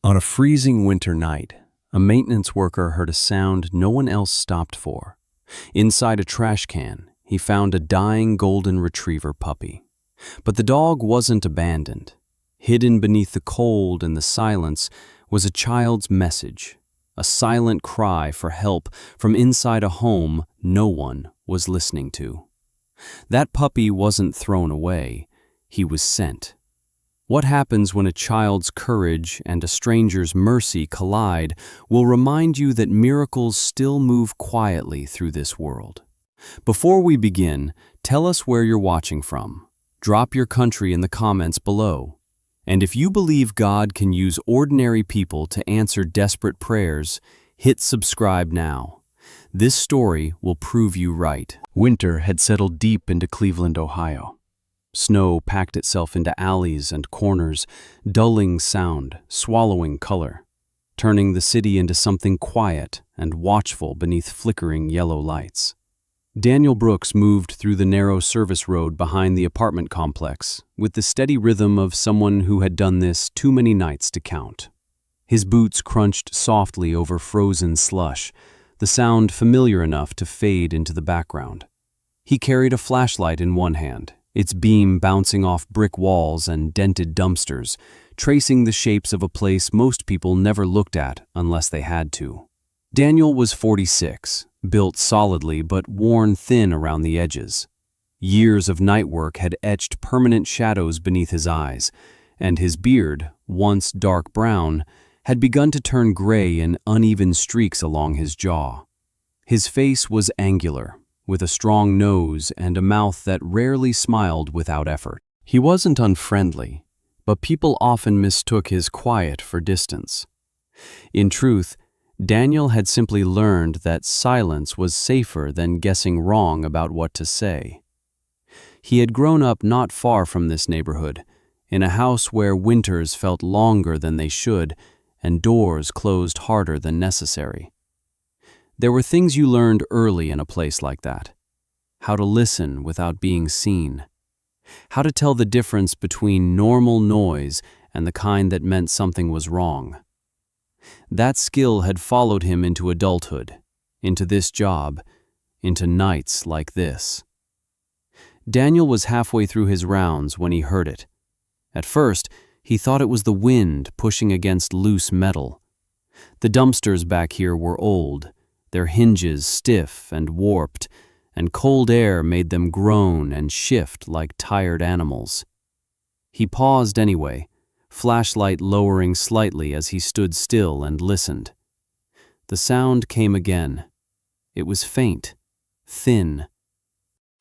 On a freezing winter night, a maintenance worker heard a sound no one else stopped for. Inside a trash can, he found a dying golden retriever puppy. But the dog wasn't abandoned. Hidden beneath the cold and the silence was a child's message, a silent cry for help from inside a home no one was listening to. That puppy wasn't thrown away, he was sent. What happens when a child's courage and a stranger's mercy collide will remind you that miracles still move quietly through this world. Before we begin, tell us where you're watching from. Drop your country in the comments below. And if you believe God can use ordinary people to answer desperate prayers, hit subscribe now. This story will prove you right. Winter had settled deep into Cleveland, Ohio. Snow packed itself into alleys and corners, dulling sound, swallowing color, turning the city into something quiet and watchful beneath flickering yellow lights. Daniel Brooks moved through the narrow service road behind the apartment complex with the steady rhythm of someone who had done this too many nights to count. His boots crunched softly over frozen slush, the sound familiar enough to fade into the background. He carried a flashlight in one hand, its beam bouncing off brick walls and dented dumpsters, tracing the shapes of a place most people never looked at unless they had to. Daniel was 46, built solidly but worn thin around the edges. Years of night work had etched permanent shadows beneath his eyes, and his beard, once dark brown, had begun to turn gray in uneven streaks along his jaw. His face was angular, with a strong nose and a mouth that rarely smiled without effort. He wasn't unfriendly, but people often mistook his quiet for distance. In truth, Daniel had simply learned that silence was safer than guessing wrong about what to say. He had grown up not far from this neighborhood, in a house where winters felt longer than they should and doors closed harder than necessary. There were things you learned early in a place like that. How to listen without being seen. How to tell the difference between normal noise and the kind that meant something was wrong. That skill had followed him into adulthood, into this job, into nights like this. Daniel was halfway through his rounds when he heard it. At first, he thought it was the wind pushing against loose metal. The dumpsters back here were old, their hinges stiff and warped, and cold air made them groan and shift like tired animals. He paused anyway, flashlight lowering slightly as he stood still and listened. The sound came again. It was faint, thin,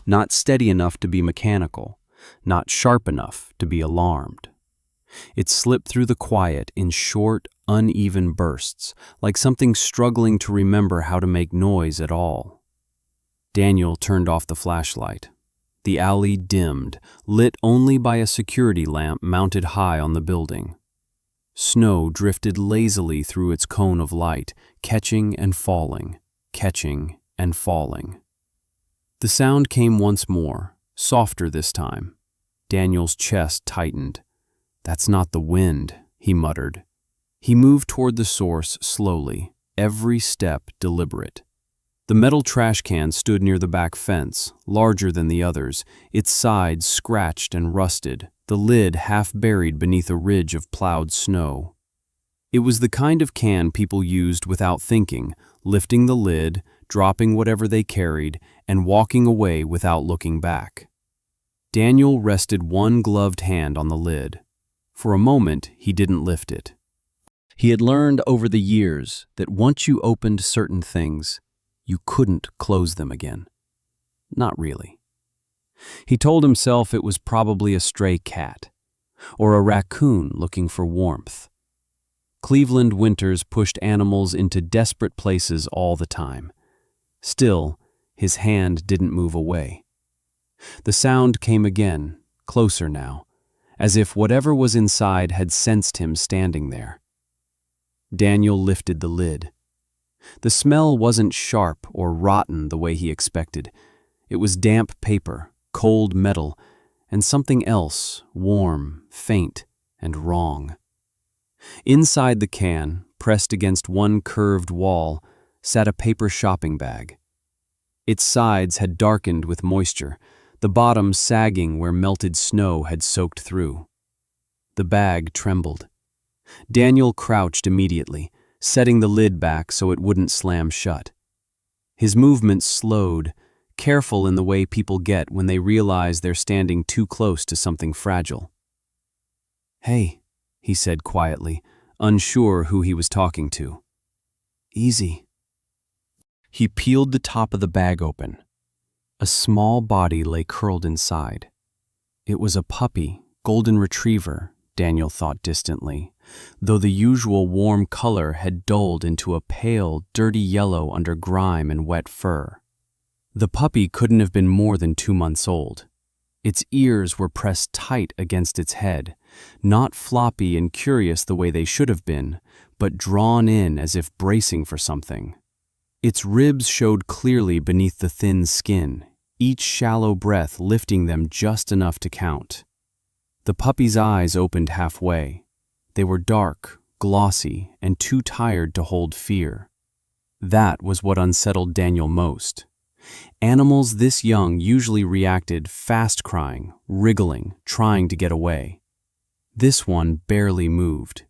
not steady enough to be mechanical, not sharp enough to be alarmed. It slipped through the quiet in short, uneven bursts, like something struggling to remember how to make noise at all. Daniel turned off the flashlight. The alley dimmed, lit only by a security lamp mounted high on the building. Snow drifted lazily through its cone of light, catching and falling, catching and falling. The sound came once more, softer this time. Daniel's chest tightened. "That's not the wind," he muttered. He moved toward the source slowly, every step deliberate. The metal trash can stood near the back fence, larger than the others, its sides scratched and rusted, the lid half buried beneath a ridge of plowed snow. It was the kind of can people used without thinking, lifting the lid, dropping whatever they carried, and walking away without looking back. Daniel rested one gloved hand on the lid. For a moment, he didn't lift it. He had learned over the years that once you opened certain things, you couldn't close them again. Not really. He told himself it was probably a stray cat, or a raccoon looking for warmth. Cleveland winters pushed animals into desperate places all the time. Still, his hand didn't move away. The sound came again, closer now, as if whatever was inside had sensed him standing there. Daniel lifted the lid. The smell wasn't sharp or rotten the way he expected. It was damp paper, cold metal, and something else, warm, faint, and wrong. Inside the can, pressed against one curved wall, sat a paper shopping bag. Its sides had darkened with moisture, the bottom sagging where melted snow had soaked through. The bag trembled. Daniel crouched immediately, setting the lid back so it wouldn't slam shut. His movements slowed, careful in the way people get when they realize they're standing too close to something fragile. "Hey," he said quietly, unsure who he was talking to. "Easy." He peeled the top of the bag open. A small body lay curled inside. It was a puppy, golden retriever, Daniel thought distantly, though the usual warm color had dulled into a pale, dirty yellow under grime and wet fur. The puppy couldn't have been more than 2 months old. Its ears were pressed tight against its head, not floppy and curious the way they should have been, but drawn in as if bracing for something. Its ribs showed clearly beneath the thin skin, each shallow breath lifting them just enough to count. The puppy's eyes opened halfway. They were dark, glossy, and too tired to hold fear. That was what unsettled Daniel most. Animals this young usually reacted fast crying, wriggling, trying to get away. This one barely moved.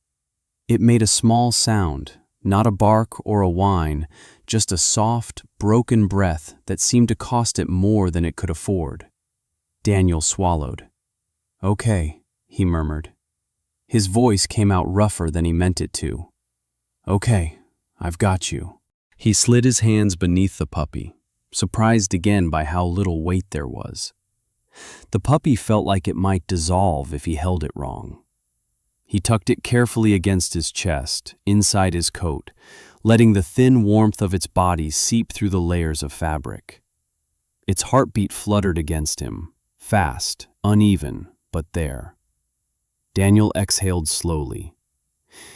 It made a small sound, not a bark or a whine, just a soft, broken breath that seemed to cost it more than it could afford. Daniel swallowed. "Okay," he murmured. His voice came out rougher than he meant it to. "Okay, I've got you." He slid his hands beneath the puppy, surprised again by how little weight there was. The puppy felt like it might dissolve if he held it wrong. He tucked it carefully against his chest, inside his coat, letting the thin warmth of its body seep through the layers of fabric. Its heartbeat fluttered against him, fast, uneven, but there. Daniel exhaled slowly.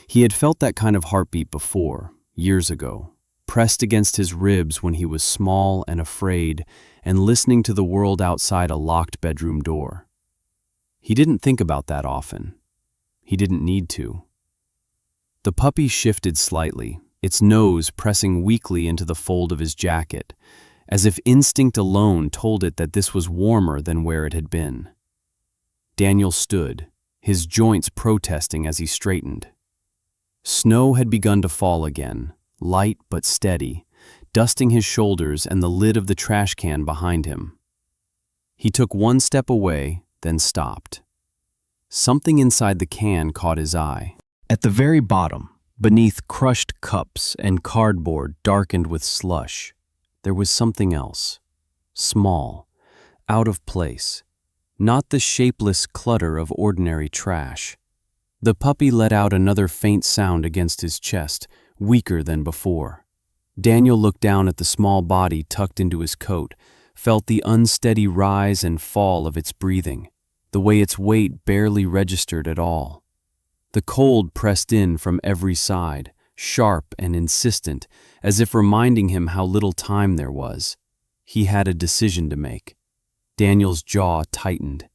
He had felt that kind of heartbeat before, years ago, pressed against his ribs when he was small and afraid and listening to the world outside a locked bedroom door. He didn't think about that often. He didn't need to. The puppy shifted slightly, its nose pressing weakly into the fold of his jacket, as if instinct alone told it that this was warmer than where it had been. Daniel stood, his joints protesting as he straightened. Snow had begun to fall again, light but steady, dusting his shoulders and the lid of the trash can behind him. He took one step away, then stopped. Something inside the can caught his eye. At the very bottom, beneath crushed cups and cardboard darkened with slush, there was something else. Small, out of place, not the shapeless clutter of ordinary trash. The puppy let out another faint sound against his chest, weaker than before. Daniel looked down at the small body tucked into his coat, felt the unsteady rise and fall of its breathing, the way its weight barely registered at all. The cold pressed in from every side, sharp and insistent, as if reminding him how little time there was. He had a decision to make. Daniel's jaw tightened.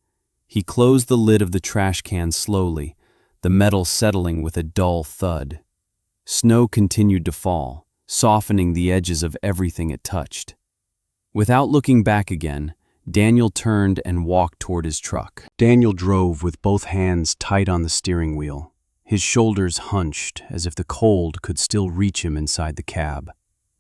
He closed the lid of the trash can slowly, the metal settling with a dull thud. Snow continued to fall, softening the edges of everything it touched. Without looking back again, Daniel turned and walked toward his truck. Daniel drove with both hands tight on the steering wheel, his shoulders hunched as if the cold could still reach him inside the cab.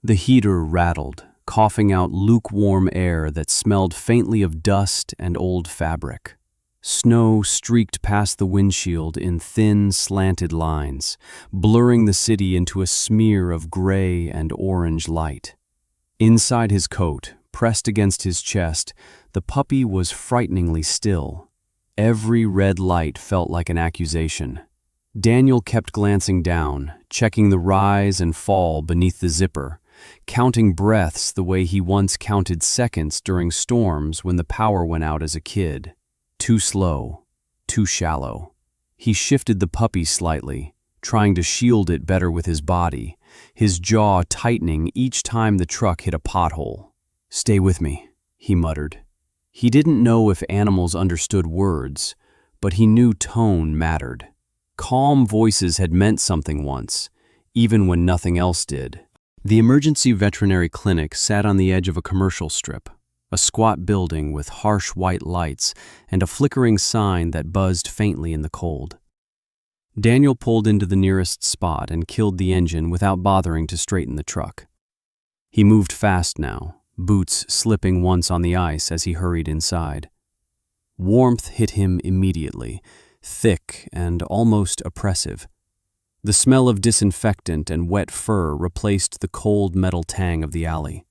The heater rattled, coughing out lukewarm air that smelled faintly of dust and old fabric. Snow streaked past the windshield in thin, slanted lines, blurring the city into a smear of gray and orange light. Inside his coat, pressed against his chest, the puppy was frighteningly still. Every red light felt like an accusation. Daniel kept glancing down, checking the rise and fall beneath the zipper, counting breaths the way he once counted seconds during storms when the power went out as a kid. Too slow, too shallow. He shifted the puppy slightly, trying to shield it better with his body, his jaw tightening each time the truck hit a pothole. "Stay with me," he muttered. He didn't know if animals understood words, but he knew tone mattered. calm voices had meant something once, even when nothing else did. The emergency veterinary clinic sat on the edge of a commercial strip, a squat building with harsh white lights and a flickering sign that buzzed faintly in the cold. Daniel pulled into the nearest spot and killed the engine without bothering to straighten the truck. He moved fast now, boots slipping once on the ice as he hurried inside. Warmth hit him immediately, thick and almost oppressive. The smell of disinfectant and wet fur replaced the cold metal tang of the alley.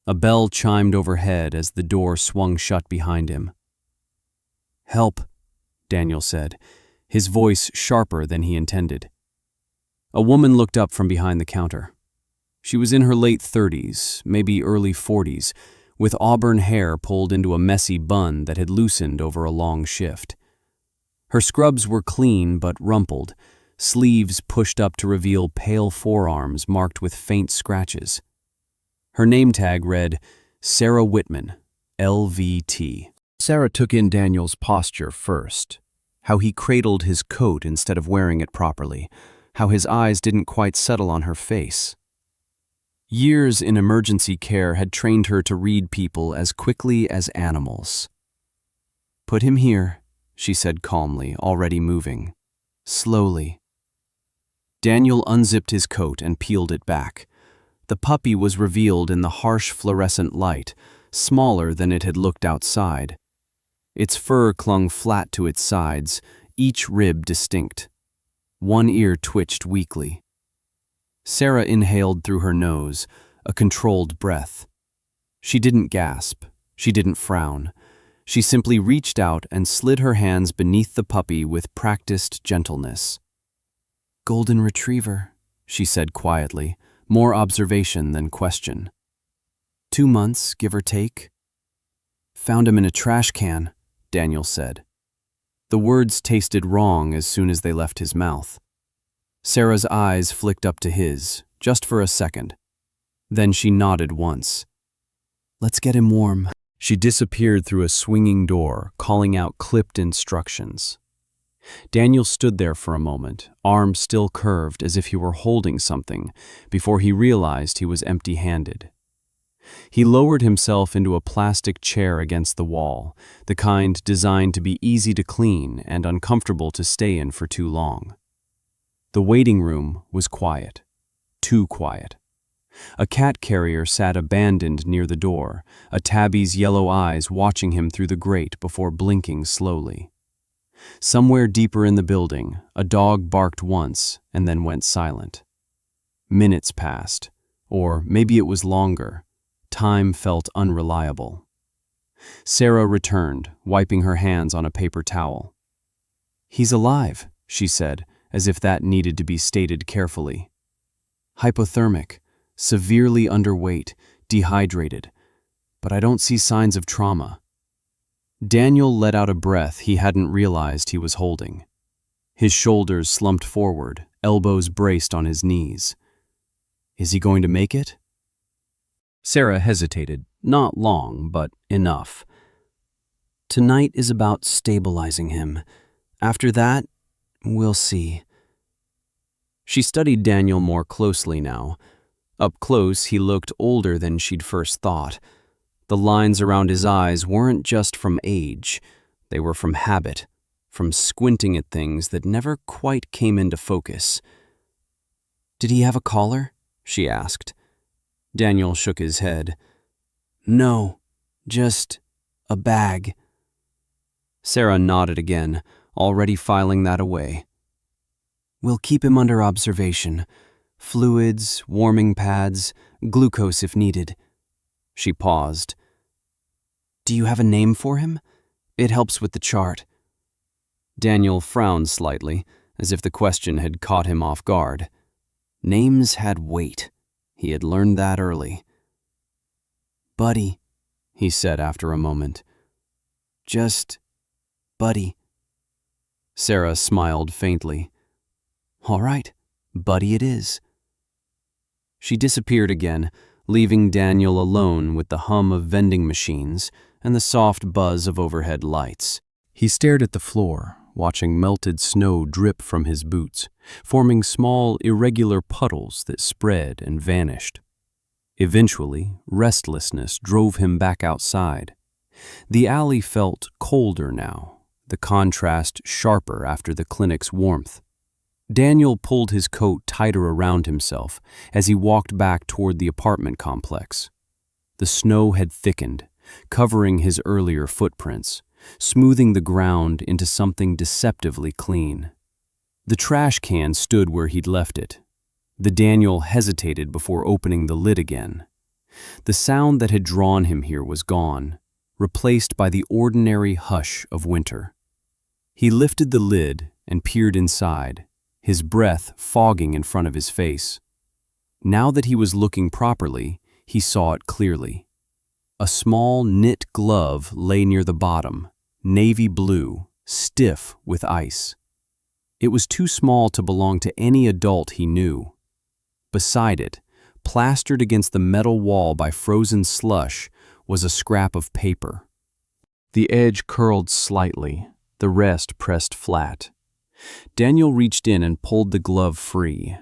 A bell chimed overhead as the door swung shut behind him. "Help," Daniel said, his voice sharper than he intended. A woman looked up from behind the counter. She was in her late 30s, maybe early 40s, with auburn hair pulled into a messy bun that had loosened over a long shift. Her scrubs were clean but rumpled, sleeves pushed up to reveal pale forearms marked with faint scratches. Her name tag read, Sarah Whitman, LVT. Sarah took in Daniel's posture first, how he cradled his coat instead of wearing it properly, how his eyes didn't quite settle on her face. Years in emergency care had trained her to read people as quickly as animals. "Put him here," she said calmly, already moving. "Slowly." Daniel unzipped his coat and peeled it back. The puppy was revealed in the harsh fluorescent light, smaller than it had looked outside. Its fur clung flat to its sides, each rib distinct. One ear twitched weakly. Sarah inhaled through her nose, a controlled breath. She didn't gasp. She didn't frown. She simply reached out and slid her hands beneath the puppy with practiced gentleness. "Golden retriever," she said quietly, more observation than question. 2 months, give or take. "Found him in a trash can," Daniel said. The words tasted wrong as soon as they left his mouth. Sarah's eyes flicked up to his, just for a second. Then she nodded once. "Let's get him warm." She disappeared through a swinging door, calling out clipped instructions. Daniel stood there for a moment, arms still curved as if he were holding something, before he realized he was empty-handed. He lowered himself into a plastic chair against the wall, the kind designed to be easy to clean and uncomfortable to stay in for too long. The waiting room was quiet, too quiet. A cat carrier sat abandoned near the door, a tabby's yellow eyes watching him through the grate before blinking slowly. Somewhere deeper in the building, a dog barked once and then went silent. Minutes passed, or maybe it was longer. Time felt unreliable. Sarah returned, wiping her hands on a paper towel. "He's alive," she said, as if that needed to be stated carefully. "Hypothermic, severely underweight, dehydrated, but I don't see signs of trauma." Daniel let out a breath he hadn't realized he was holding. His shoulders slumped forward, elbows braced on his knees. "Is he going to make it?" Sarah hesitated, not long, but enough. "Tonight is about stabilizing him. After that, we'll see." She studied Daniel more closely now. Up close, he looked older than she'd first thought. The lines around his eyes weren't just from age. They were from habit, from squinting at things that never quite came into focus. "Did he have a collar?" she asked. Daniel shook his head. "No, just a bag." Sarah nodded again, already filing that away. "We'll keep him under observation. Fluids, warming pads, glucose if needed." She paused. "Do you have a name for him? It helps with the chart." Daniel frowned slightly, as if the question had caught him off guard. Names had weight. He had learned that early. "Buddy," he said after a moment. "Just Buddy." Sarah smiled faintly. "All right, Buddy it is." She disappeared again, leaving Daniel alone with the hum of vending machines and the soft buzz of overhead lights. He stared at the floor, watching melted snow drip from his boots, forming small, irregular puddles that spread and vanished. Eventually, restlessness drove him back outside. The alley felt colder now, the contrast sharper after the clinic's warmth. Daniel pulled his coat tighter around himself as he walked back toward the apartment complex. The snow had thickened, covering his earlier footprints, smoothing the ground into something deceptively clean. The trash can stood where he'd left it. Daniel hesitated before opening the lid again. The sound that had drawn him here was gone, replaced by the ordinary hush of winter. He lifted the lid and peered inside, his breath fogging in front of his face. Now that he was looking properly, he saw it clearly. A small knit glove lay near the bottom, navy blue, stiff with ice. It was too small to belong to any adult he knew. Beside it, plastered against the metal wall by frozen slush, was a scrap of paper. The edge curled slightly, the rest pressed flat. Daniel reached in and pulled the glove free.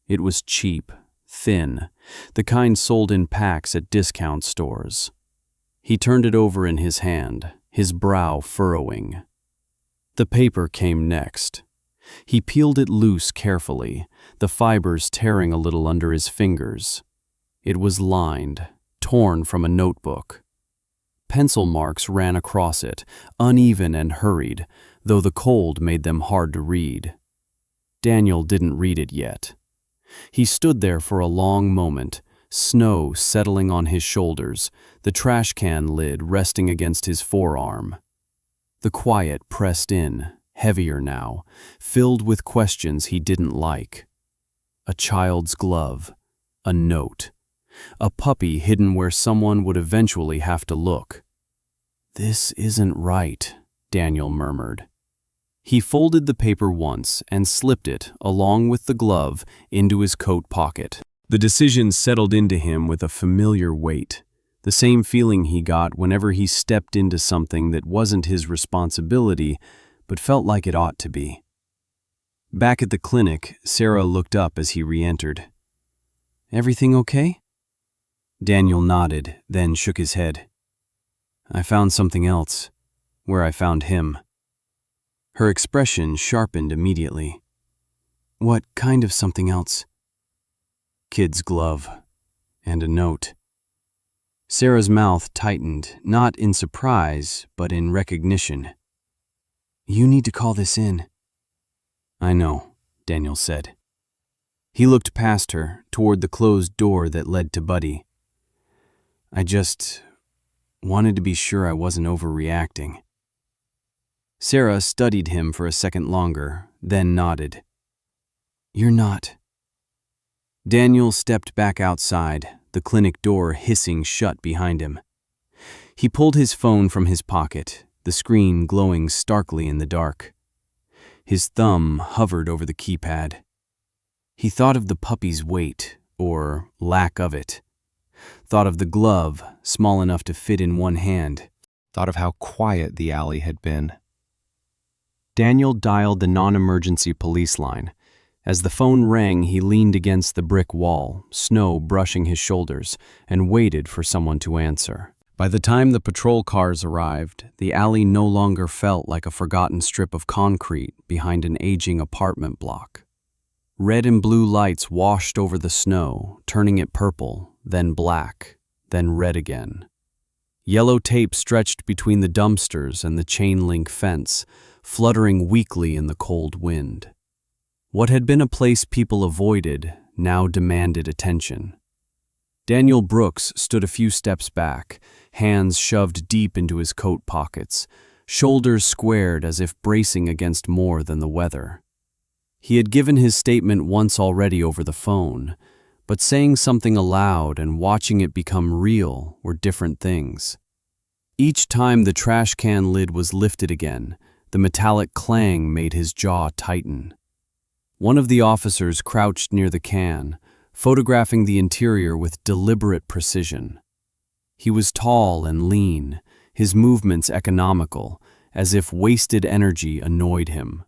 It was cheap, thin, the kind sold in packs at discount stores. He turned it over in his hand, his brow furrowing. The paper came next. He peeled it loose carefully, the fibers tearing a little under his fingers. It was lined, torn from a notebook. Pencil marks ran across it, uneven and hurried, though the cold made them hard to read. Daniel didn't read it yet. He stood there for a long moment, snow settling on his shoulders, the trash can lid resting against his forearm. The quiet pressed in, heavier now, filled with questions he didn't like. A child's glove, a note, a puppy hidden where someone would eventually have to look. "This isn't right," Daniel murmured. He folded the paper once and slipped it, along with the glove, into his coat pocket. The decision settled into him with a familiar weight, the same feeling he got whenever he stepped into something that wasn't his responsibility, but felt like it ought to be. Back at the clinic, Sarah looked up as he re-entered. "Everything okay?" Daniel nodded, then shook his head. "I found something else, where I found him." Her expression sharpened immediately. "What kind of something else?" "Kid's glove, and a note." Sarah's mouth tightened, not in surprise, but in recognition. "You need to call this in." "I know," Daniel said. He looked past her, toward the closed door that led to Buddy. "I just wanted to be sure I wasn't overreacting." Sarah studied him for a second longer, then nodded. "You're not." Daniel stepped back outside, the clinic door hissing shut behind him. He pulled his phone from his pocket, the screen glowing starkly in the dark. His thumb hovered over the keypad. He thought of the puppy's weight, or lack of it. Thought of the glove, small enough to fit in one hand. Thought of how quiet the alley had been. Daniel dialed the non-emergency police line. As the phone rang, he leaned against the brick wall, snow brushing his shoulders, and waited for someone to answer. By the time the patrol cars arrived, the alley no longer felt like a forgotten strip of concrete behind an aging apartment block. Red and blue lights washed over the snow, turning it purple, then black, then red again. Yellow tape stretched between the dumpsters and the chain-link fence, fluttering weakly in the cold wind. What had been a place people avoided now demanded attention. Daniel Brooks stood a few steps back, hands shoved deep into his coat pockets, shoulders squared as if bracing against more than the weather. He had given his statement once already over the phone, but saying something aloud and watching it become real were different things. Each time the trash can lid was lifted again, the metallic clang made his jaw tighten. One of the officers crouched near the can, photographing the interior with deliberate precision. He was tall and lean, his movements economical, as if wasted energy annoyed him.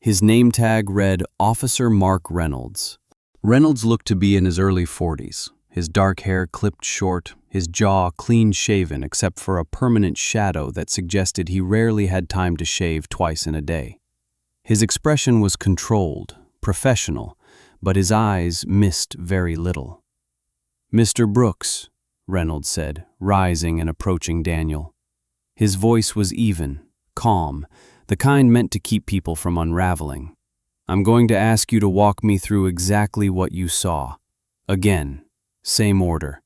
His name tag read Officer Mark Reynolds. Reynolds looked to be in his early 40s, his dark hair clipped short, his jaw clean-shaven except for a permanent shadow that suggested he rarely had time to shave twice in a day. His expression was controlled, professional, but his eyes missed very little. "Mr. Brooks," Reynolds said, rising and approaching Daniel. His voice was even, calm, the kind meant to keep people from unraveling. "I'm going to ask you to walk me through exactly what you saw. Again, same order."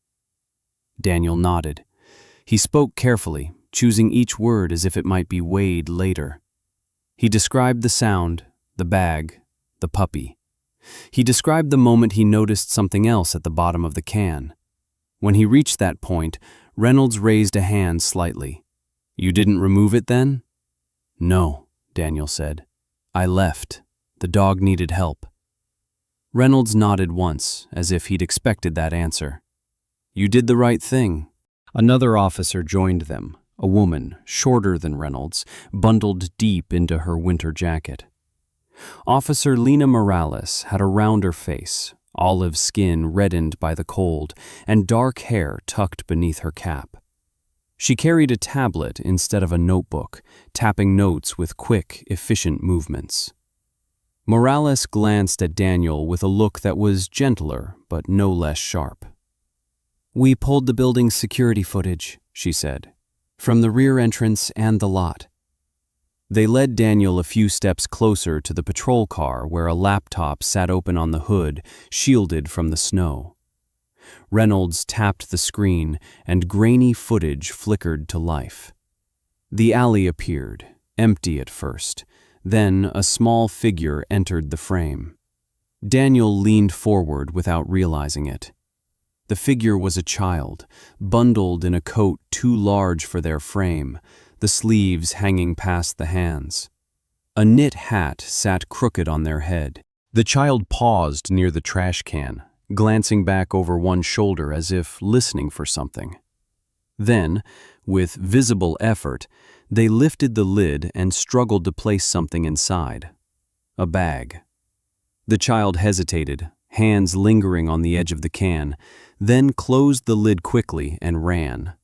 Daniel nodded. He spoke carefully, choosing each word as if it might be weighed later. He described the sound, the bag, the puppy. He described the moment he noticed something else at the bottom of the can. When he reached that point, Reynolds raised a hand slightly. "You didn't remove it then?" "No," Daniel said. "I left. The dog needed help." Reynolds nodded once, as if he'd expected that answer. "You did the right thing." Another officer joined them, a woman, shorter than Reynolds, bundled deep into her winter jacket. Officer Lena Morales had a rounder face, olive skin reddened by the cold, and dark hair tucked beneath her cap. She carried a tablet instead of a notebook, tapping notes with quick, efficient movements. Morales glanced at Daniel with a look that was gentler but no less sharp. "We pulled the building's security footage," she said, "from the rear entrance and the lot." They led Daniel a few steps closer to the patrol car where a laptop sat open on the hood, shielded from the snow. Reynolds tapped the screen, and grainy footage flickered to life. The alley appeared, empty at first. Then a small figure entered the frame. Daniel leaned forward without realizing it. The figure was a child, bundled in a coat too large for their frame, the sleeves hanging past the hands. A knit hat sat crooked on their head. The child paused near the trash can, glancing back over one shoulder as if listening for something. Then, with visible effort, they lifted the lid and struggled to place something inside. A bag. The child hesitated, hands lingering on the edge of the can, then closed the lid quickly and ran.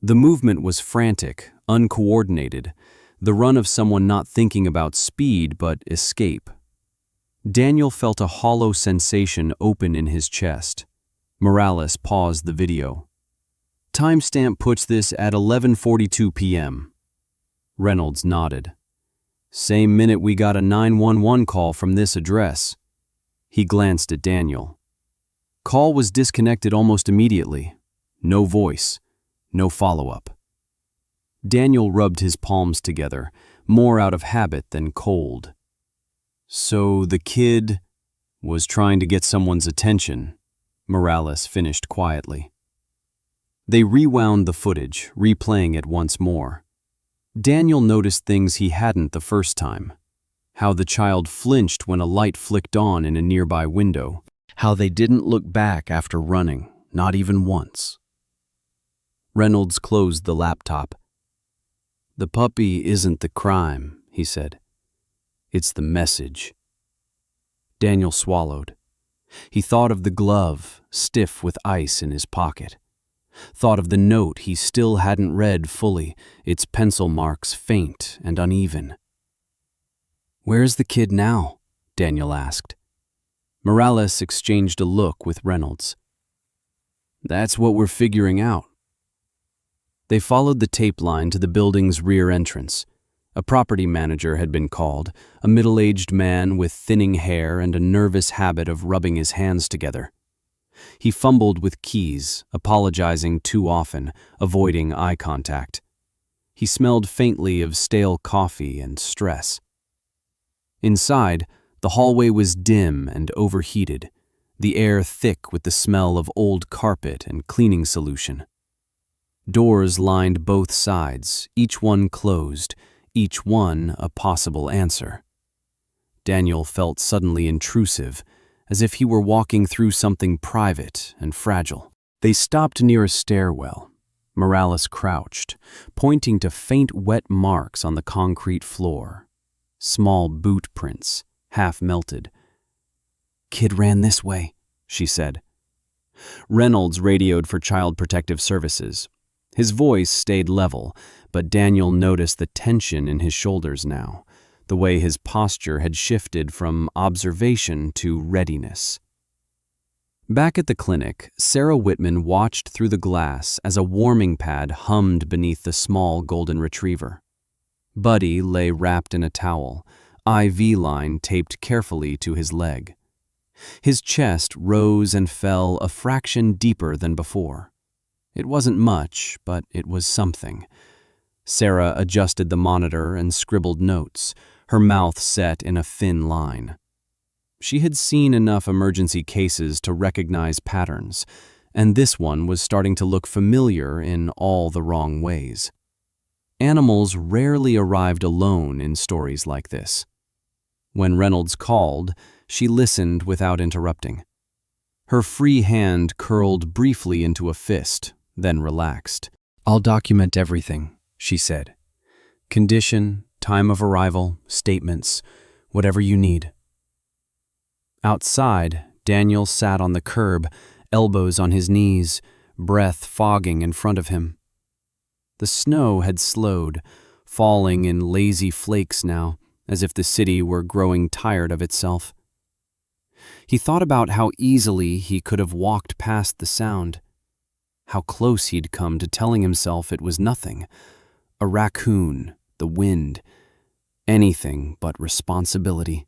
The movement was frantic, uncoordinated, the run of someone not thinking about speed but escape. Daniel felt a hollow sensation open in his chest. Morales paused the video. "Timestamp puts this at 11:42 p.m. Reynolds nodded. "Same minute we got a 911 call from this address." He glanced at Daniel. Call was disconnected almost immediately. No voice, no follow-up. Daniel rubbed his palms together, more out of habit than cold. "So the kid was trying to get someone's attention," Morales finished quietly. They rewound the footage, replaying it once more. Daniel noticed things he hadn't the first time. How the child flinched when a light flicked on in a nearby window. How they didn't look back after running, not even once. Reynolds closed the laptop. "The puppy isn't the crime," he said. "It's the message." Daniel swallowed. He thought of the glove, stiff with ice in his pocket. Thought of the note he still hadn't read fully, its pencil marks faint and uneven. "Where's the kid now?" Daniel asked. Morales exchanged a look with Reynolds. "That's what we're figuring out." They followed the tape line to the building's rear entrance. A property manager had been called, a middle-aged man with thinning hair and a nervous habit of rubbing his hands together. He fumbled with keys, apologizing too often, avoiding eye contact. He smelled faintly of stale coffee and stress. Inside, the hallway was dim and overheated, the air thick with the smell of old carpet and cleaning solution. Doors lined both sides, each one closed, each one a possible answer. Daniel felt suddenly intrusive, as if he were walking through something private and fragile. They stopped near a stairwell. Morales crouched, pointing to faint wet marks on the concrete floor. Small boot prints, half melted. "Kid ran this way," she said. Reynolds radioed for Child Protective Services. His voice stayed level, but Daniel noticed the tension in his shoulders now, the way his posture had shifted from observation to readiness. Back at the clinic, Sarah Whitman watched through the glass as a warming pad hummed beneath the small golden retriever. Buddy lay wrapped in a towel, IV line taped carefully to his leg. His chest rose and fell a fraction deeper than before. It wasn't much, but it was something. Sarah adjusted the monitor and scribbled notes, her mouth set in a thin line. She had seen enough emergency cases to recognize patterns, and this one was starting to look familiar in all the wrong ways. Animals rarely arrived alone in stories like this. When Reynolds called, she listened without interrupting. Her free hand curled briefly into a fist, then relaxed. "I'll document everything," she said. "Condition, time of arrival, statements, whatever you need." Outside, Daniel sat on the curb, elbows on his knees, breath fogging in front of him. The snow had slowed, falling in lazy flakes now, as if the city were growing tired of itself. He thought about how easily he could have walked past the sound, how close he'd come to telling himself it was nothing, a raccoon, the wind, anything but responsibility.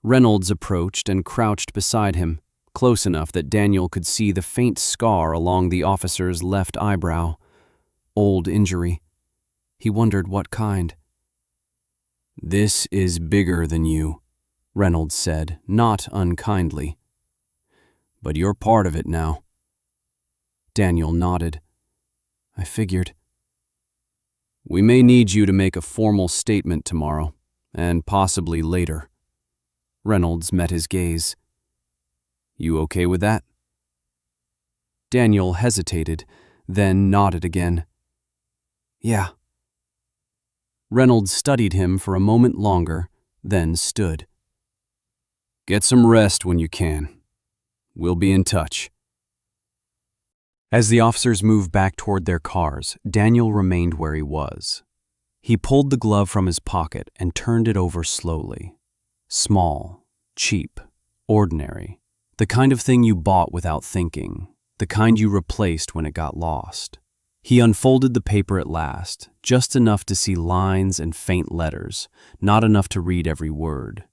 Reynolds approached and crouched beside him, close enough that Daniel could see the faint scar along the officer's left eyebrow. Old injury. He wondered what kind. "This is bigger than you," Reynolds said, not unkindly. "But you're part of it now." Daniel nodded. "I figured." "We may need you to make a formal statement tomorrow, and possibly later." Reynolds met his gaze. "You okay with that?" Daniel hesitated, then nodded again. "Yeah." Reynolds studied him for a moment longer, then stood. "Get some rest when you can. We'll be in touch." As the officers moved back toward their cars, Daniel remained where he was. He pulled the glove from his pocket and turned it over slowly. Small, cheap, ordinary. The kind of thing you bought without thinking, the kind you replaced when it got lost. He unfolded the paper at last, just enough to see lines and faint letters, not enough to read every word.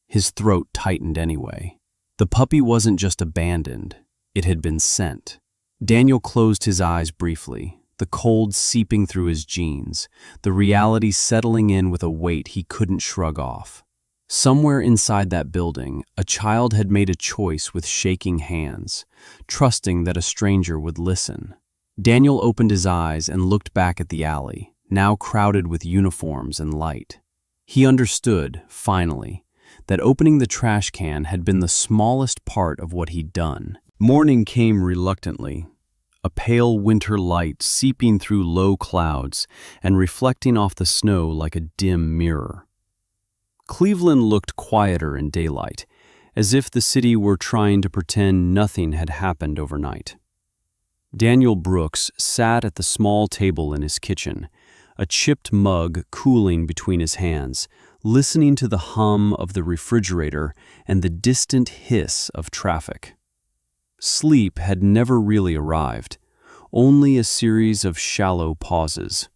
His throat tightened anyway. The puppy wasn't just abandoned, it had been sent. Daniel closed his eyes briefly, the cold seeping through his jeans, the reality settling in with a weight he couldn't shrug off. Somewhere inside that building, a child had made a choice with shaking hands, trusting that a stranger would listen. Daniel opened his eyes and looked back at the alley, now crowded with uniforms and light. He understood, finally, that opening the trash can had been the smallest part of what he'd done. Morning came reluctantly, a pale winter light seeping through low clouds and reflecting off the snow like a dim mirror. Cleveland looked quieter in daylight, as if the city were trying to pretend nothing had happened overnight. Daniel Brooks sat at the small table in his kitchen, a chipped mug cooling between his hands, listening to the hum of the refrigerator and the distant hiss of traffic. Sleep had never really arrived, only a series of shallow pauses.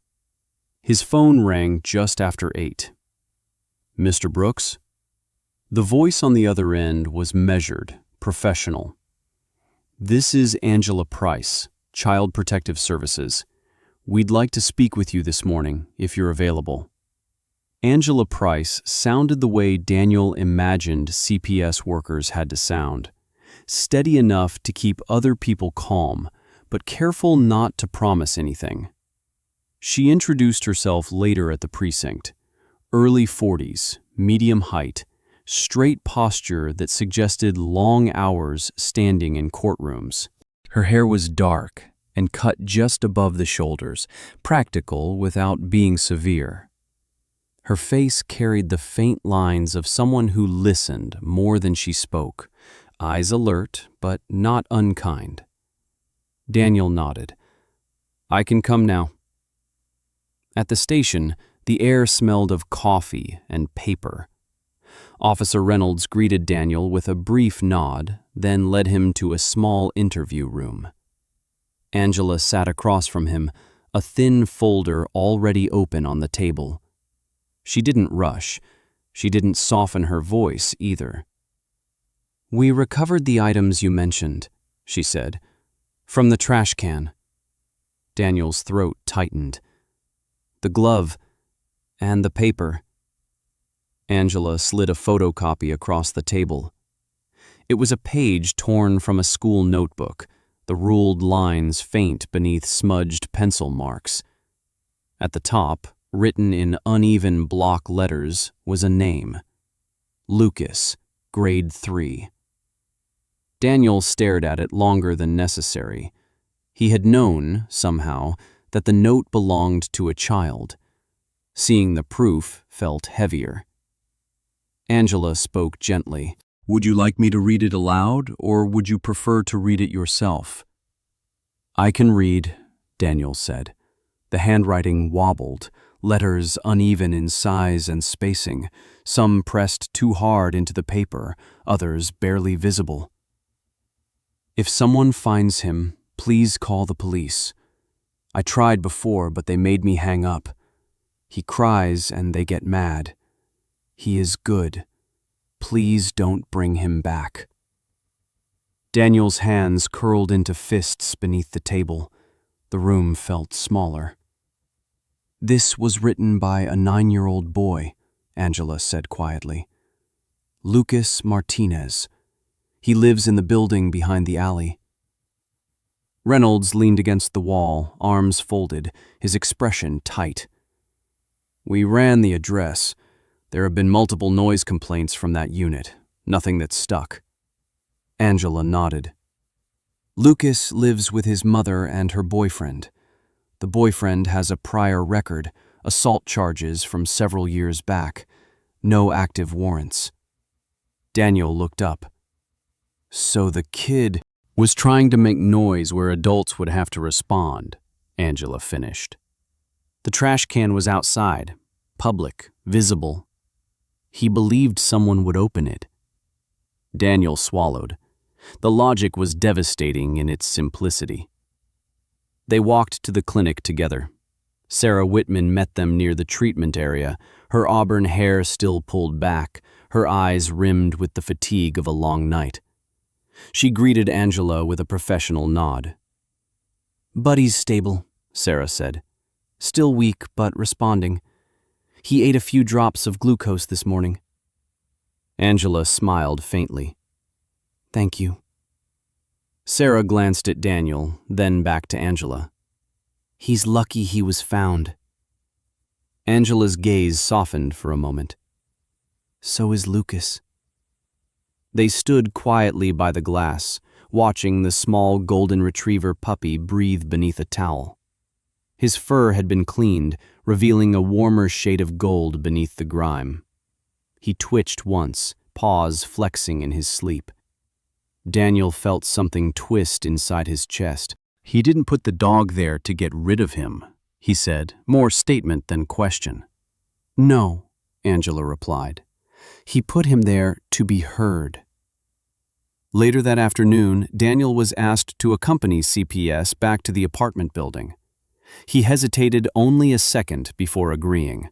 His phone rang just after 8. "Mr. Brooks?" The voice on the other end was measured, professional. "This is Angela Price, Child Protective Services. We'd like to speak with you this morning, if you're available." Angela Price sounded the way Daniel imagined CPS workers had to sound, steady enough to keep other people calm, but careful not to promise anything. She introduced herself later at the precinct. Early 40s, medium height, straight posture that suggested long hours standing in courtrooms. Her hair was dark, and cut just above the shoulders, practical without being severe. Her face carried the faint lines of someone who listened more than she spoke, eyes alert but not unkind. Daniel nodded. "I can come now." At the station, the air smelled of coffee and paper. Officer Reynolds greeted Daniel with a brief nod, then led him to a small interview room. Angela sat across from him, a thin folder already open on the table. She didn't rush. She didn't soften her voice either. "We recovered the items you mentioned," she said, "from the trash can." Daniel's throat tightened. "The glove and the paper." Angela slid a photocopy across the table. It was a page torn from a school notebook, the ruled lines faint beneath smudged pencil marks. At the top, written in uneven block letters, was a name. Lucas, grade 3. Daniel stared at it longer than necessary. He had known, somehow, that the note belonged to a child. Seeing the proof felt heavier. Angela spoke gently. "Would you like me to read it aloud, or would you prefer to read it yourself?" "I can read," Daniel said. The handwriting wobbled, letters uneven in size and spacing, some pressed too hard into the paper, others barely visible. "If someone finds him, please call the police. I tried before, but they made me hang up. He cries and they get mad. He is good. Please don't bring him back." Daniel's hands curled into fists beneath the table. The room felt smaller. "This was written by a 9-year-old boy," Angela said quietly. "Lucas Martinez. He lives in the building behind the alley." Reynolds leaned against the wall, arms folded, his expression tight. "We ran the address. There have been multiple noise complaints from that unit. Nothing that stuck." Angela nodded. "Lucas lives with his mother and her boyfriend. The boyfriend has a prior record, assault charges from several years back. No active warrants." Daniel looked up. "So the kid was trying to make noise where adults would have to respond," Angela finished. "The trash can was outside, public, visible. He believed someone would open it." Daniel swallowed. The logic was devastating in its simplicity. They walked to the clinic together. Sarah Whitman met them near the treatment area, her auburn hair still pulled back, her eyes rimmed with the fatigue of a long night. She greeted Angela with a professional nod. "Buddy's stable," Sarah said. "Still weak, but responding. He ate a few drops of glucose this morning." Angela smiled faintly. "Thank you." Sarah glanced at Daniel, then back to Angela. "He's lucky he was found." Angela's gaze softened for a moment. "So is Lucas." They stood quietly by the glass, watching the small golden retriever puppy breathe beneath a towel. His fur had been cleaned, revealing a warmer shade of gold beneath the grime. He twitched once, paws flexing in his sleep. Daniel felt something twist inside his chest. "He didn't put the dog there to get rid of him," he said, more statement than question. "No," Angela replied. "He put him there to be heard." Later that afternoon, Daniel was asked to accompany CPS back to the apartment building. He hesitated only a second before agreeing.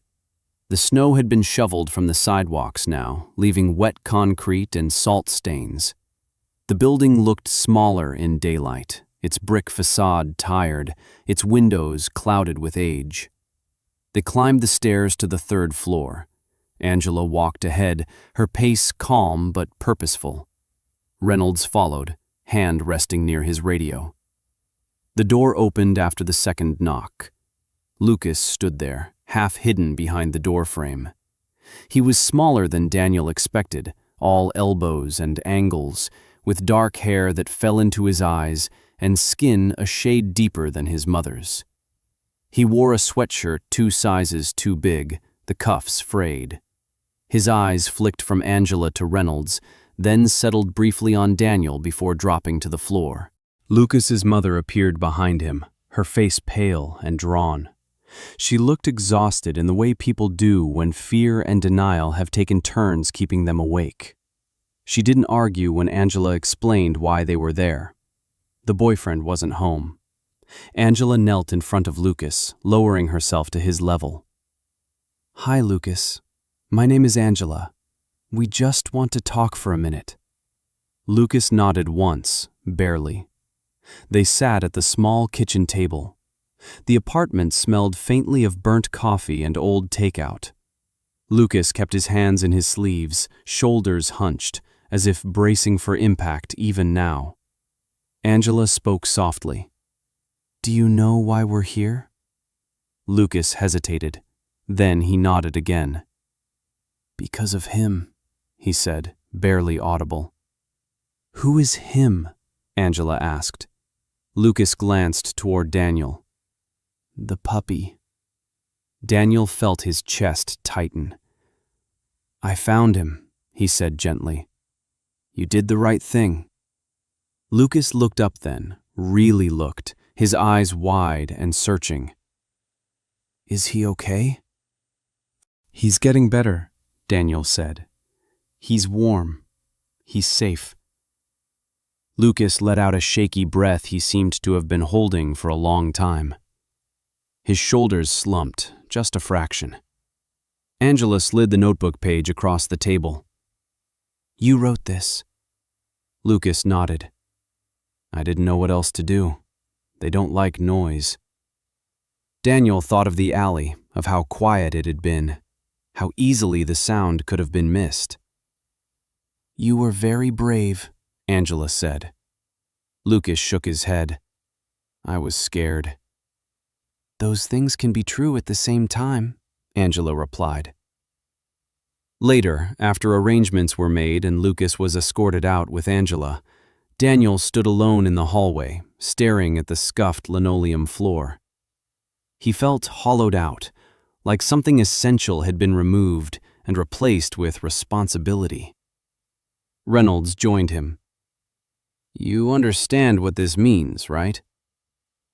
The snow had been shoveled from the sidewalks now, leaving wet concrete and salt stains. The building looked smaller in daylight, its brick facade tired, its windows clouded with age. They climbed the stairs to the 3rd floor. Angela walked ahead, her pace calm but purposeful. Reynolds followed, hand resting near his radio. The door opened after the 2nd knock. Lucas stood there, half hidden behind the doorframe. He was smaller than Daniel expected, all elbows and angles, with dark hair that fell into his eyes and skin a shade deeper than his mother's. He wore a sweatshirt 2 sizes too big, the cuffs frayed. His eyes flicked from Angela to Reynolds, then settled briefly on Daniel before dropping to the floor. Lucas's mother appeared behind him, her face pale and drawn. She looked exhausted in the way people do when fear and denial have taken turns keeping them awake. She didn't argue when Angela explained why they were there. The boyfriend wasn't home. Angela knelt in front of Lucas, lowering herself to his level. "Hi, Lucas. My name is Angela. We just want to talk for a minute." Lucas nodded once, barely. They sat at the small kitchen table. The apartment smelled faintly of burnt coffee and old takeout. Lucas kept his hands in his sleeves, shoulders hunched, as if bracing for impact even now. Angela spoke softly. "Do you know why we're here?" Lucas hesitated. Then he nodded again. "Because of him," he said, barely audible. "Who is him?" Angela asked. Lucas glanced toward Daniel. "The puppy." Daniel felt his chest tighten. "I found him," he said gently. "You did the right thing." Lucas looked up then, really looked, his eyes wide and searching. "Is he okay?" "He's getting better," Daniel said. "He's warm. He's safe." Lucas let out a shaky breath he seemed to have been holding for a long time. His shoulders slumped, just a fraction. Angela slid the notebook page across the table. "You wrote this?" Lucas nodded. "I didn't know what else to do. They don't like noise." Daniel thought of the alley, of how quiet it had been, how easily the sound could have been missed. "You were very brave," Angela said. Lucas shook his head. "I was scared." "Those things can be true at the same time," Angela replied. Later, after arrangements were made and Lucas was escorted out with Angela, Daniel stood alone in the hallway, staring at the scuffed linoleum floor. He felt hollowed out, like something essential had been removed and replaced with responsibility. Reynolds joined him. "You understand what this means, right?"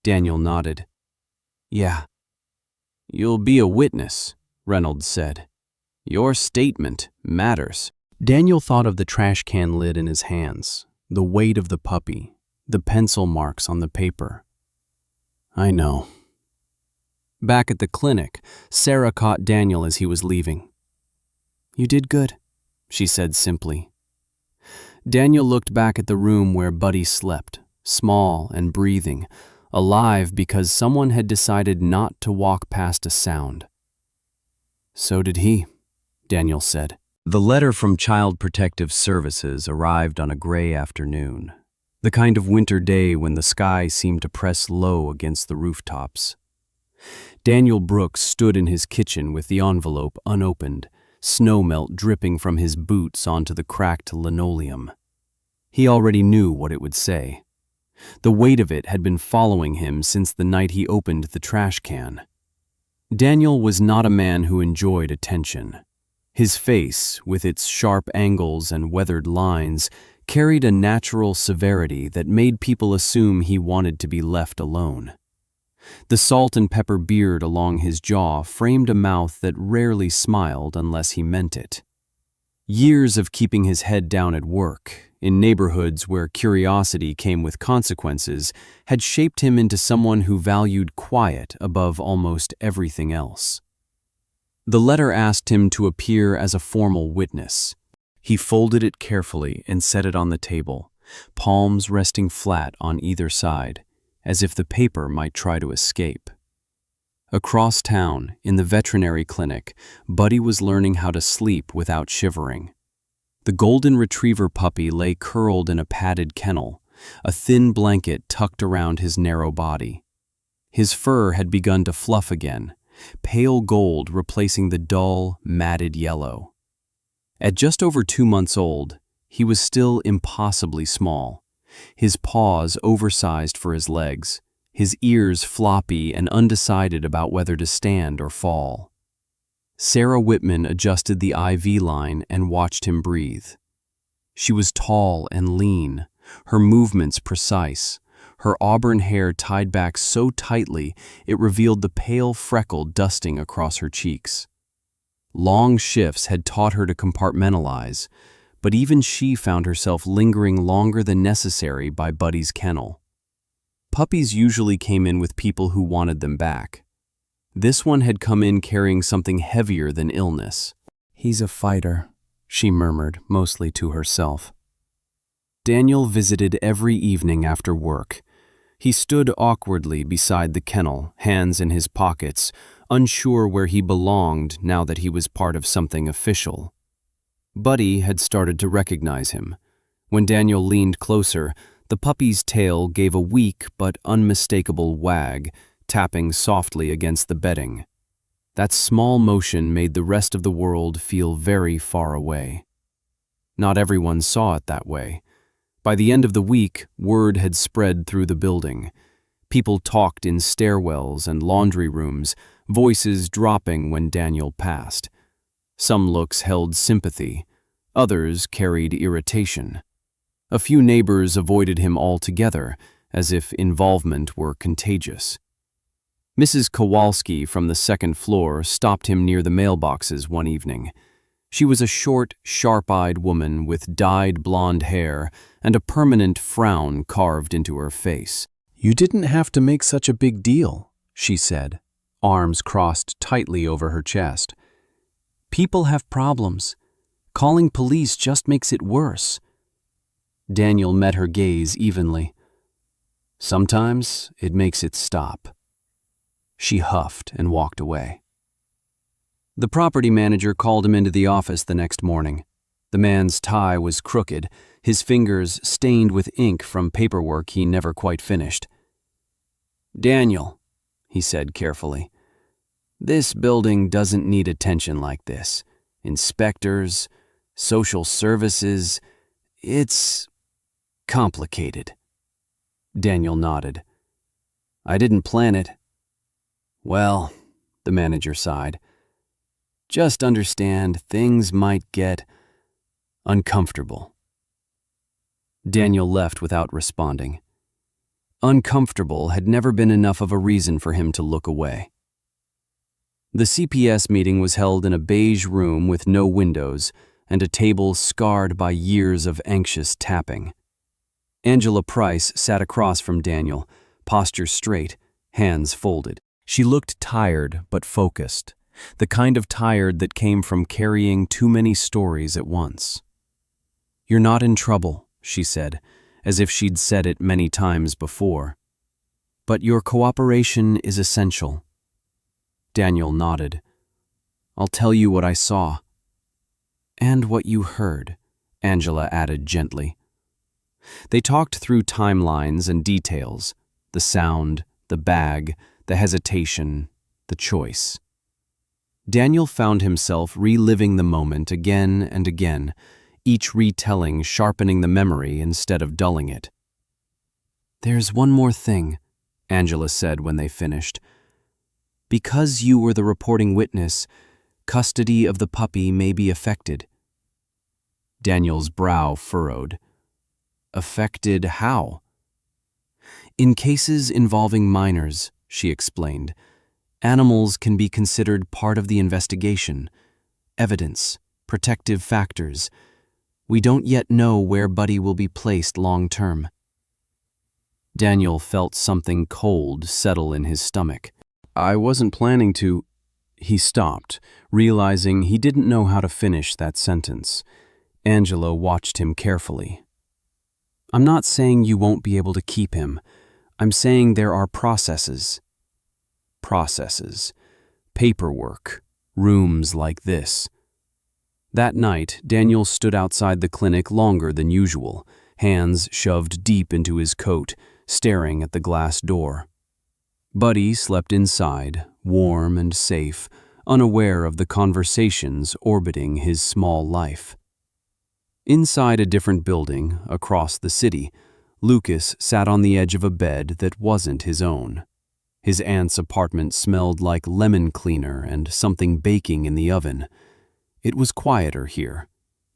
Daniel nodded. "Yeah." "You'll be a witness," Reynolds said. "Your statement matters." Daniel thought of the trash can lid in his hands, the weight of the puppy, the pencil marks on the paper. "I know." Back at the clinic, Sarah caught Daniel as he was leaving. "You did good," she said simply. Daniel looked back at the room where Buddy slept, small and breathing, alive because someone had decided not to walk past a sound. "So did he," Daniel said. The letter from Child Protective Services arrived on a gray afternoon, the kind of winter day when the sky seemed to press low against the rooftops. Daniel Brooks stood in his kitchen with the envelope unopened, snowmelt dripping from his boots onto the cracked linoleum. He already knew what it would say. The weight of it had been following him since the night he opened the trash can. Daniel was not a man who enjoyed attention. His face, with its sharp angles and weathered lines, carried a natural severity that made people assume he wanted to be left alone. The salt and pepper beard along his jaw framed a mouth that rarely smiled unless he meant it. Years of keeping his head down at work, in neighborhoods where curiosity came with consequences, had shaped him into someone who valued quiet above almost everything else. The letter asked him to appear as a formal witness. He folded it carefully and set it on the table, palms resting flat on either side, as if the paper might try to escape. Across town, in the veterinary clinic, Buddy was learning how to sleep without shivering. The golden retriever puppy lay curled in a padded kennel, a thin blanket tucked around his narrow body. His fur had begun to fluff again, pale gold replacing the dull, matted yellow. At just over 2 months old, he was still impossibly small, his paws oversized for his legs, his ears floppy and undecided about whether to stand or fall. Sarah Whitman adjusted the IV line and watched him breathe. She was tall and lean, her movements precise, her auburn hair tied back so tightly it revealed the pale freckle dusting across her cheeks. Long shifts had taught her to compartmentalize, but even she found herself lingering longer than necessary by Buddy's kennel. Puppies usually came in with people who wanted them back. This one had come in carrying something heavier than illness. "He's a fighter," she murmured, mostly to herself. Daniel visited every evening after work. He stood awkwardly beside the kennel, hands in his pockets, unsure where he belonged now that he was part of something official. Buddy had started to recognize him. When Daniel leaned closer, the puppy's tail gave a weak but unmistakable wag, tapping softly against the bedding. That small motion made the rest of the world feel very far away. Not everyone saw it that way. By the end of the week, word had spread through the building. People talked in stairwells and laundry rooms, voices dropping when Daniel passed. Some looks held sympathy, others carried irritation. A few neighbors avoided him altogether, as if involvement were contagious. Mrs. Kowalski from the second floor stopped him near the mailboxes one evening. She was a short, sharp-eyed woman with dyed blonde hair and a permanent frown carved into her face. "You didn't have to make such a big deal," she said, arms crossed tightly over her chest. "People have problems. Calling police just makes it worse." Daniel met her gaze evenly. "Sometimes it makes it stop." She huffed and walked away. The property manager called him into the office the next morning. The man's tie was crooked, his fingers stained with ink from paperwork he never quite finished. "Daniel," he said carefully, "this building doesn't need attention like this. Inspectors, social services, it's complicated." Daniel nodded. "I didn't plan it." "Well," the manager sighed, "just understand things might get uncomfortable." Daniel left without responding. Uncomfortable had never been enough of a reason for him to look away. The CPS meeting was held in a beige room with no windows and a table scarred by years of anxious tapping. Angela Price sat across from Daniel, posture straight, hands folded. She looked tired but focused, the kind of tired that came from carrying too many stories at once. "You're not in trouble," she said, as if she'd said it many times before. "But your cooperation is essential." Daniel nodded. "I'll tell you what I saw." "And what you heard," Angela added gently. They talked through timelines and details, the sound, the bag, the hesitation, the choice. Daniel found himself reliving the moment again and again, each retelling sharpening the memory instead of dulling it. "There's one more thing," Angela said when they finished. "Because you were the reporting witness, custody of the puppy may be affected." Daniel's brow furrowed. "Affected how?" "In cases involving minors," she explained, "animals can be considered part of the investigation. Evidence, protective factors. We don't yet know where Buddy will be placed long-term." Daniel felt something cold settle in his stomach. "I wasn't planning to—" He stopped, realizing he didn't know how to finish that sentence. Angela watched him carefully. "I'm not saying you won't be able to keep him. I'm saying there are processes." Processes. Paperwork. Rooms like this. That night, Daniel stood outside the clinic longer than usual, hands shoved deep into his coat, staring at the glass door. Buddy slept inside, warm and safe, unaware of the conversations orbiting his small life. Inside a different building, across the city, Lucas sat on the edge of a bed that wasn't his own. His aunt's apartment smelled like lemon cleaner and something baking in the oven. It was quieter here.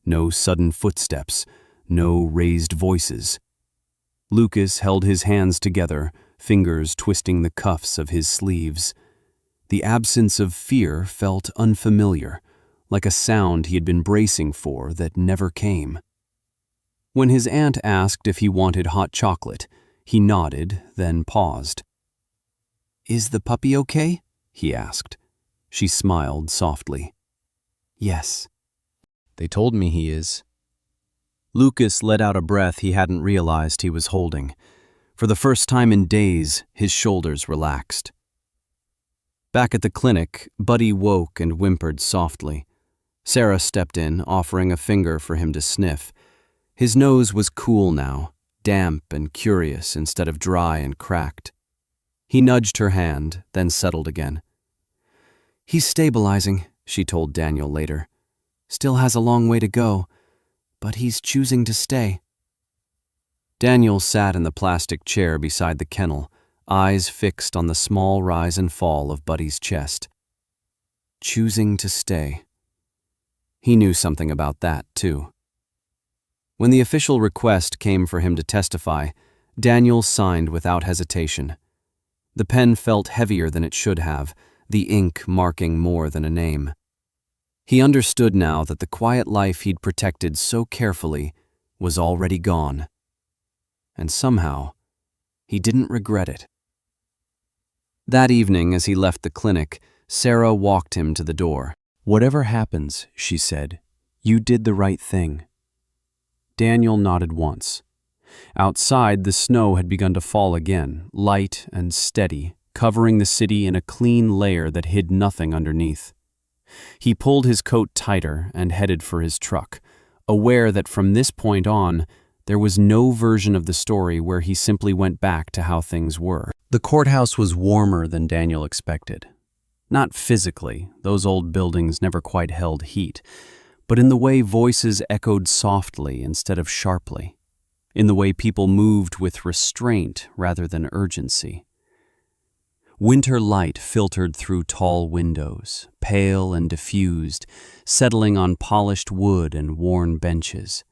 No sudden footsteps, no raised voices. Lucas held his hands together, fingers twisting the cuffs of his sleeves. The absence of fear felt unfamiliar, like a sound he had been bracing for that never came. When his aunt asked if he wanted hot chocolate, he nodded, then paused. "Is the puppy okay?" he asked. She smiled softly. "Yes." "They told me he is." Lucas let out a breath he hadn't realized he was holding. For the first time in days, his shoulders relaxed. Back at the clinic, Buddy woke and whimpered softly. Sarah stepped in, offering a finger for him to sniff. His nose was cool now, damp and curious instead of dry and cracked. He nudged her hand, then settled again. "He's stabilizing," she told Daniel later. "Still has a long way to go, but he's choosing to stay." Daniel sat in the plastic chair beside the kennel, eyes fixed on the small rise and fall of Buddy's chest. Choosing to stay. He knew something about that, too. When the official request came for him to testify, Daniel signed without hesitation. The pen felt heavier than it should have, the ink marking more than a name. He understood now that the quiet life he'd protected so carefully was already gone. And somehow, he didn't regret it. That evening, as he left the clinic, Sarah walked him to the door. "Whatever happens," she said, "you did the right thing." Daniel nodded once. Outside, the snow had begun to fall again, light and steady, covering the city in a clean layer that hid nothing underneath. He pulled his coat tighter and headed for his truck, aware that from this point on, there was no version of the story where he simply went back to how things were. The courthouse was warmer than Daniel expected. Not physically, those old buildings never quite held heat, but in the way voices echoed softly instead of sharply, in the way people moved with restraint rather than urgency. Winter light filtered through tall windows, pale and diffused, settling on polished wood and worn benches.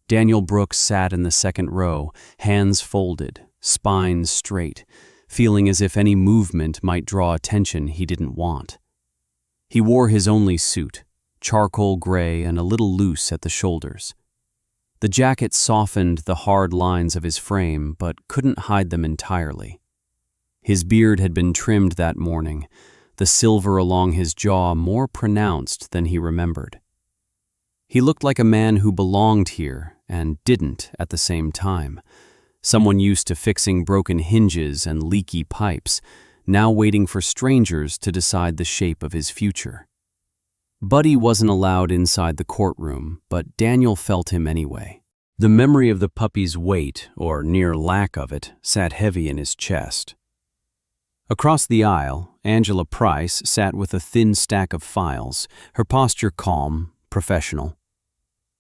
Daniel Brooks sat in the second row, hands folded, spine straight, feeling as if any movement might draw attention he didn't want. He wore his only suit, charcoal gray and a little loose at the shoulders. The jacket softened the hard lines of his frame, but couldn't hide them entirely. His beard had been trimmed that morning, the silver along his jaw more pronounced than he remembered. He looked like a man who belonged here and didn't at the same time, someone used to fixing broken hinges and leaky pipes, now waiting for strangers to decide the shape of his future. Buddy wasn't allowed inside the courtroom, but Daniel felt him anyway. The memory of the puppy's weight, or near lack of it, sat heavy in his chest. Across the aisle, Angela Price sat with a thin stack of files, her posture calm, professional.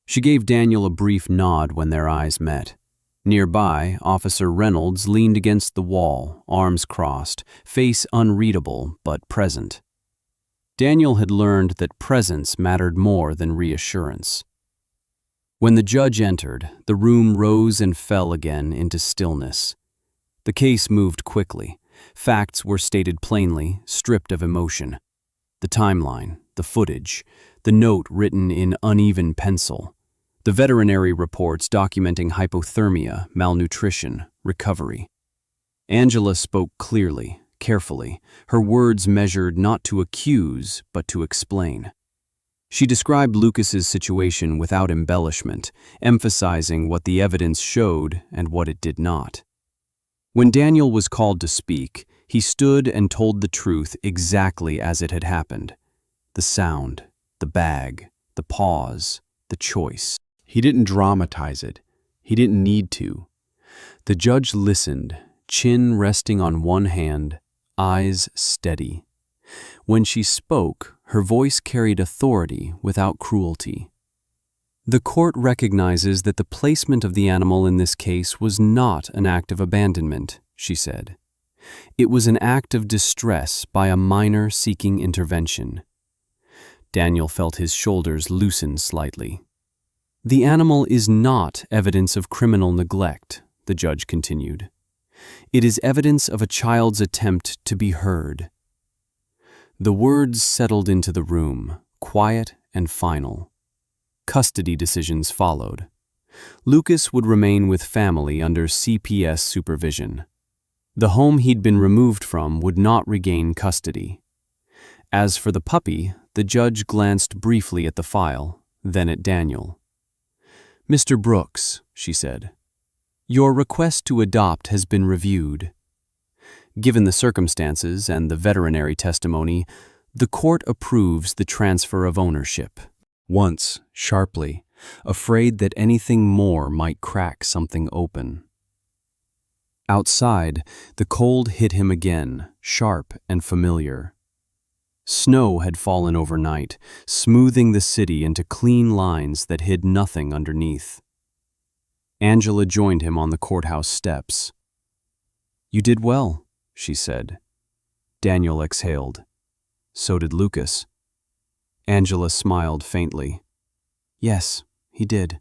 She gave Daniel a brief nod when their eyes met. Nearby, Officer Reynolds leaned against the wall, arms crossed, face unreadable but present. Daniel had learned that presence mattered more than reassurance. When the judge entered, the room rose and fell again into stillness. The case moved quickly. Facts were stated plainly, stripped of emotion. The timeline, the footage, the note written in uneven pencil, the veterinary reports documenting hypothermia, malnutrition, recovery. Angela spoke clearly, carefully, her words measured not to accuse, but to explain. She described Lucas's situation without embellishment, emphasizing what the evidence showed and what it did not. When Daniel was called to speak, he stood and told the truth exactly as it had happened. The sound, the bag, the pause, the choice. He didn't dramatize it. He didn't need to. The judge listened, chin resting on one hand, eyes steady. When she spoke, her voice carried authority without cruelty. The court recognizes that the placement of the animal in this case was not an act of abandonment, she said. It was an act of distress by a minor seeking intervention. Daniel felt his shoulders loosen slightly. The animal is not evidence of criminal neglect, the judge continued. It is evidence of a child's attempt to be heard. The words settled into the room, quiet and final. Custody decisions followed. Lucas would remain with family under CPS supervision. The home he'd been removed from would not regain custody. As for the puppy, the judge glanced briefly at the file, then at Daniel. "Mr. Brooks," she said, "your request to adopt has been reviewed. Given the circumstances and the veterinary testimony, the court approves the transfer of ownership." Once, sharply, afraid that anything more might crack something open. Outside, the cold hit him again, sharp and familiar. Snow had fallen overnight, smoothing the city into clean lines that hid nothing underneath. Angela joined him on the courthouse steps. "You did well," she said. Daniel exhaled. So did Lucas. Angela smiled faintly. "Yes, he did."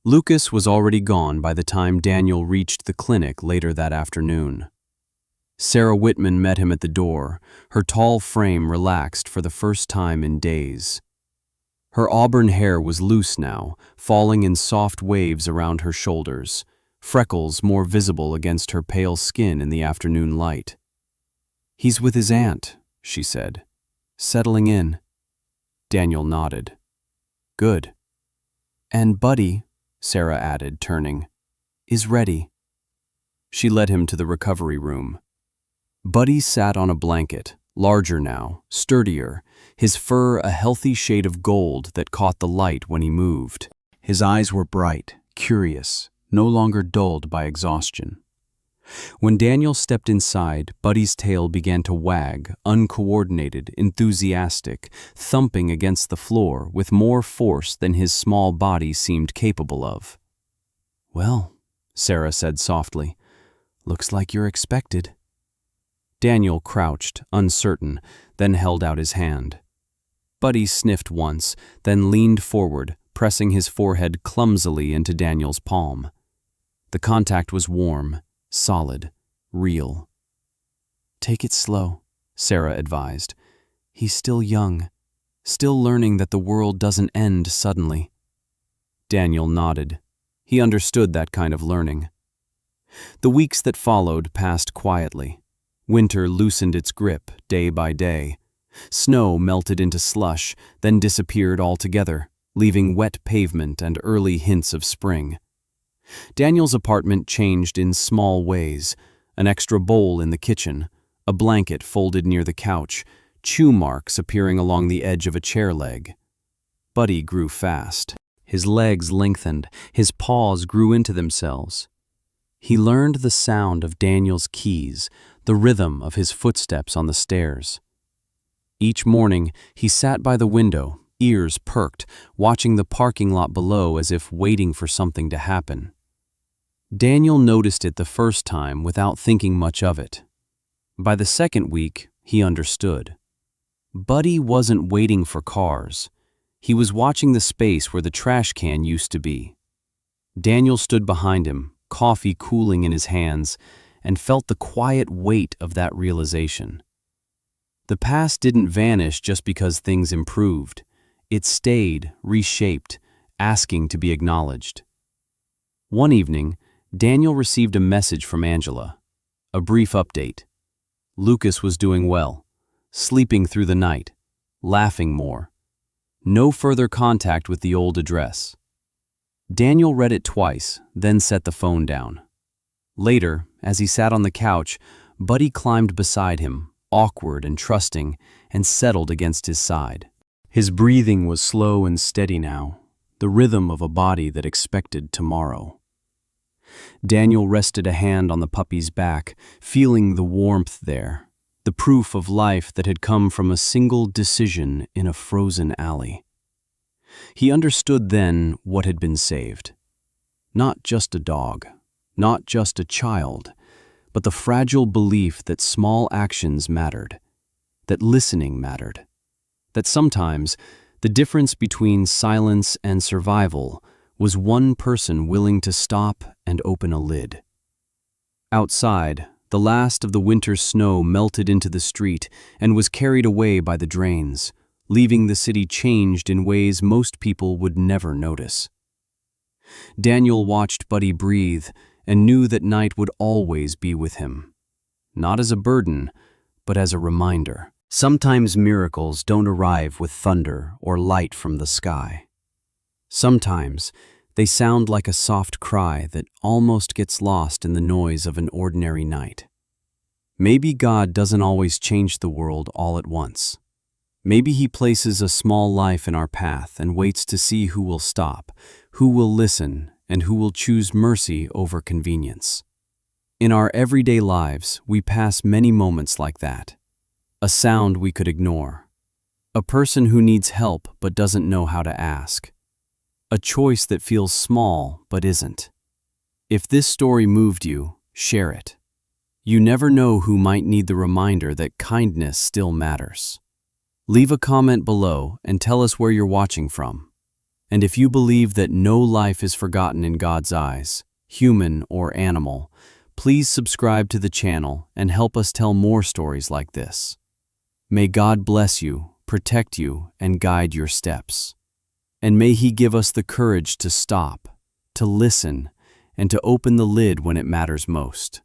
Lucas was already gone by the time Daniel reached the clinic later that afternoon. Sarah Whitman met him at the door, her tall frame relaxed for the first time in days. Her auburn hair was loose now, falling in soft waves around her shoulders, freckles more visible against her pale skin in the afternoon light. "He's with his aunt," she said, "settling in." Daniel nodded. "Good." "And Buddy," Sarah added, turning, "is ready." She led him to the recovery room. Buddy sat on a blanket, larger now, sturdier, his fur a healthy shade of gold that caught the light when he moved. His eyes were bright, curious, no longer dulled by exhaustion. When Daniel stepped inside, Buddy's tail began to wag, uncoordinated, enthusiastic, thumping against the floor with more force than his small body seemed capable of. "Well," Sarah said softly, "looks like you're expected." Daniel crouched, uncertain, then held out his hand. Buddy sniffed once, then leaned forward, pressing his forehead clumsily into Daniel's palm. The contact was warm, solid, real. "Take it slow," Sarah advised. "He's still young, still learning that the world doesn't end suddenly." Daniel nodded. He understood that kind of learning. The weeks that followed passed quietly. Winter loosened its grip day by day. Snow melted into slush, then disappeared altogether, leaving wet pavement and early hints of spring. Daniel's apartment changed in small ways: an extra bowl in the kitchen, a blanket folded near the couch, chew marks appearing along the edge of a chair leg. Buddy grew fast. His legs lengthened, his paws grew into themselves. He learned the sound of Daniel's keys, the rhythm of his footsteps on the stairs. Each morning, he sat by the window, ears perked, watching the parking lot below as if waiting for something to happen. Daniel noticed it the first time without thinking much of it. By the second week, he understood. Buddy wasn't waiting for cars. He was watching the space where the trash can used to be. Daniel stood behind him, coffee cooling in his hands, and felt the quiet weight of that realization. The past didn't vanish just because things improved. It stayed, reshaped, asking to be acknowledged. One evening, Daniel received a message from Angela. A brief update. Lucas was doing well, sleeping through the night, laughing more. No further contact with the old address. Daniel read it twice, then set the phone down. Later, as he sat on the couch, Buddy climbed beside him, awkward and trusting, and settled against his side. His breathing was slow and steady now, the rhythm of a body that expected tomorrow. Daniel rested a hand on the puppy's back, feeling the warmth there, the proof of life that had come from a single decision in a frozen alley. He understood then what had been saved. Not just a dog, not just a child, but the fragile belief that small actions mattered, that listening mattered, that sometimes the difference between silence and survival was one person willing to stop and open a lid. Outside, the last of the winter's snow melted into the street and was carried away by the drains, leaving the city changed in ways most people would never notice. Daniel watched Buddy breathe and knew that night would always be with him, not as a burden, but as a reminder. Sometimes miracles don't arrive with thunder or light from the sky. Sometimes they sound like a soft cry that almost gets lost in the noise of an ordinary night. Maybe God doesn't always change the world all at once. Maybe He places a small life in our path and waits to see who will stop, who will listen, and who will choose mercy over convenience. In our everyday lives, we pass many moments like that. A sound we could ignore. A person who needs help but doesn't know how to ask. A choice that feels small but isn't. If this story moved you, share it. You never know who might need the reminder that kindness still matters. Leave a comment below and tell us where you're watching from. And if you believe that no life is forgotten in God's eyes, human or animal, please subscribe to the channel and help us tell more stories like this. May God bless you, protect you, and guide your steps. And may He give us the courage to stop, to listen, and to open the lid when it matters most.